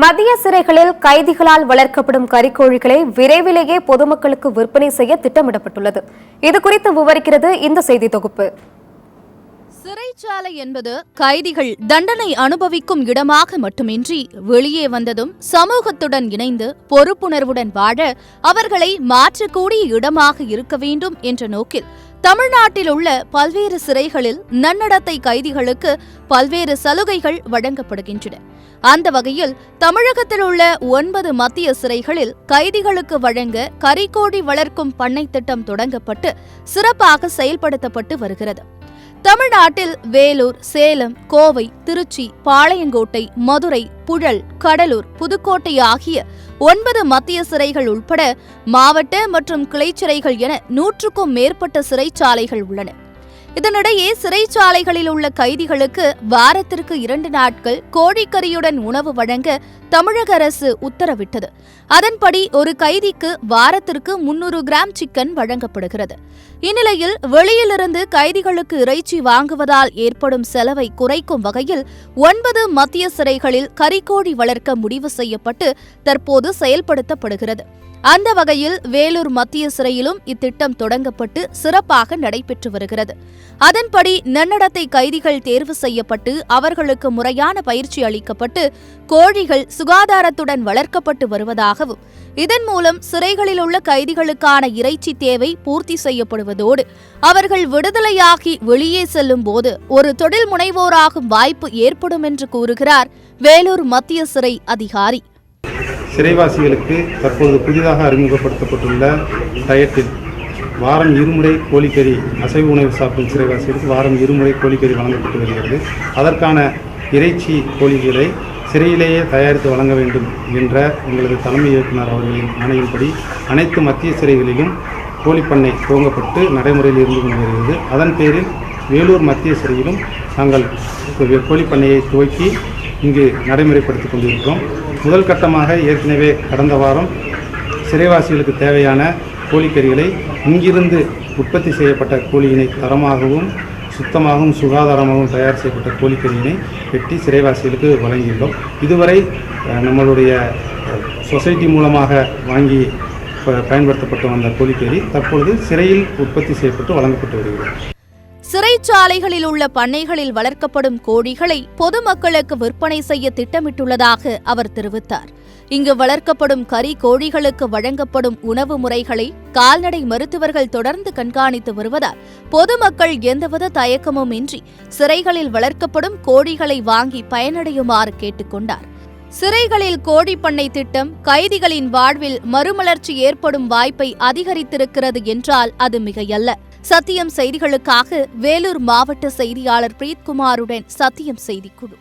மத்திய சிறைகளில் கைதிகளால் வளர்க்கப்படும் கறிக்கோழிகளை விரைவிலேயே பொதுமக்களுக்கு விற்பனை செய்ய திட்டமிடப்பட்டுள்ளது. இதுகுறித்து விவரிக்கிறது இந்த செய்தி தொகுப்பு. சிறைச்சாலை என்பது கைதிகள் தண்டனை அனுபவிக்கும் இடமாக மட்டுமின்றி வெளியே வந்ததும் சமூகத்துடன் இணைந்து பொறுப்புணர்வுடன் வாழ அவர்களை மாற்றக்கூடிய இடமாக இருக்க வேண்டும் என்ற நோக்கில் தமிழ்நாட்டில் உள்ள பல்வேறு சிறைகளில் நன்னடத்தை கைதிகளுக்கு பல்வேறு சலுகைகள் வழங்கப்படுகின்றன. அந்த வகையில் தமிழகத்தில் உள்ள 9 மத்திய சிறைகளில் கைதிகளுக்கு வழங்க கறிக்கோழி வளர்க்கும் பண்ணை திட்டம் தொடங்கப்பட்டு சிறப்பாக செயல்படுத்தப்பட்டு வருகிறது. தமிழ்நாட்டில் வேலூர், சேலம், கோவை, திருச்சி, பாளையங்கோட்டை, மதுரை, புழல், கடலூர், புதுக்கோட்டை ஆகிய 9 மத்திய சிறைகள் உட்பட மாவட்ட மற்றும் கிளைச்சிறைகள் என 100க்கும் மேற்பட்ட சிறைச்சாலைகள் உள்ளன. இதனிடையே சிறைச்சாலைகளில் உள்ள கைதிகளுக்கு வாரத்திற்கு 2 நாட்கள் கோழிக்கறியுடன் உணவு வழங்க தமிழக அரசு உத்தரவிட்டது. அதன்படி ஒரு கைதிக்கு வாரத்திற்கு 300 கிராம் சிக்கன் வழங்கப்படுகிறது. இந்நிலையில் வெளியிலிருந்து கைதிகளுக்கு இறைச்சி வாங்குவதால் ஏற்படும் செலவை குறைக்கும் வகையில் 9 மத்திய சிறைகளில் கறிக்கோழி வளர்க்க முடிவு செய்யப்பட்டு தற்போது செயல்படுத்தப்படுகிறது. அந்த வகையில் வேலூர் மத்திய சிறையிலும் இத்திட்டம் தொடங்கப்பட்டு சிறப்பாக நடைபெற்று வருகிறது. அதன்படி நன்னடத்தை கைதிகள் தேர்வு செய்யப்பட்டு அவர்களுக்கு முறையான பயிற்சி அளிக்கப்பட்டு கோழிகள் சுகாதாரத்துடன் வளர்க்கப்பட்டு வருவதாகவும் இதன் மூலம் சிறைகளில் உள்ள கைதிகளுக்கான இறைச்சி தேவை பூர்த்தி செய்யப்படுவதோடு அவர்கள் விடுதலையாகி வெளியே செல்லும் போது ஒரு தொழில் முனைவோராகும் வாய்ப்பு ஏற்படும் என்று கூறுகிறார் வேலூர் மத்திய சிறை அதிகாரி. சிறைவாசிகளுக்கு தற்போது புதிதாக அறிமுகப்படுத்தப்பட்டுள்ள டயட்டில் வாரம் 2 முறை கோழிக்கறி, அசைவ உணவு சாப்பிடும் சிறைவாசிகளுக்கு வாரம் 2 முறை கோழிக்கறி வழங்கப்பட்டு வருகிறது. அதற்கான இறைச்சி கோழிகளை சிறையிலேயே தயாரித்து வழங்க வேண்டும் என்ற எங்களது தலைமை இயக்குனர் அவர்களின் ஆணையின்படி அனைத்து மத்திய சிறைகளிலும் கோழிப்பண்ணை துவங்கப்பட்டு நடைமுறையில் இருந்து கொண்டு வருகிறது. அதன் பேரில் வேலூர் மத்திய சிறையிலும் நாங்கள் கோழிப்பண்ணையை துவக்கி இங்கு நடைமுறைப்படுத்திக் கொண்டிருக்கிறோம். முதல் கட்டமாக ஏற்கனவே கடந்த வாரம் சிறைவாசிகளுக்கு தேவையான கோழிக்கறிகளை இங்கிருந்து உற்பத்தி செய்யப்பட்ட கோழியினை தரமாகவும் சுத்தமாகவும் சுகாதாரமாகவும் தயார் செய்யப்பட்ட கோழிக்கறியினை வெட்டி சிறைவாசிகளுக்கு வழங்கியுள்ளோம். இதுவரை நம்மளுடைய சொசைட்டி மூலமாக வாங்கி பயன்படுத்தப்பட்டு வந்த கோழிக்கறி தற்பொழுது சிறையில் உற்பத்தி செய்யப்பட்டு வழங்கப்பட்டு வருகிறது. சிறைச்சாலைகளில் உள்ள பண்ணைகளில் வளர்க்கப்படும் கோழிகளை பொதுமக்களுக்கு விற்பனை செய்ய திட்டமிட்டுள்ளதாக அவர் தெரிவித்தார். இங்கு வளர்க்கப்படும் கறி கோழிகளுக்கு வழங்கப்படும் உணவு முறைகளை கால்நடை மருத்துவர்கள் தொடர்ந்து கண்காணித்து வருவதால் பொதுமக்கள் எந்தவித தயக்கமும் இன்றி சிறைகளில் வளர்க்கப்படும் கோழிகளை வாங்கி பயனடையுமாறு கேட்டுக்கொண்டார். சிறைகளில் கோழிப்பண்ணை திட்டம் கைதிகளின் வாழ்வில் மறுமலர்ச்சி ஏற்படும் வாய்ப்பை அதிகரித்திருக்கிறது என்றால் அது மிகையல்ல. சத்தியம் செய்திகளுக்காக வேலூர் மாவட்ட செய்தியாளர் பிரீத்குமாருடன் சத்தியம் செய்திக்குழு.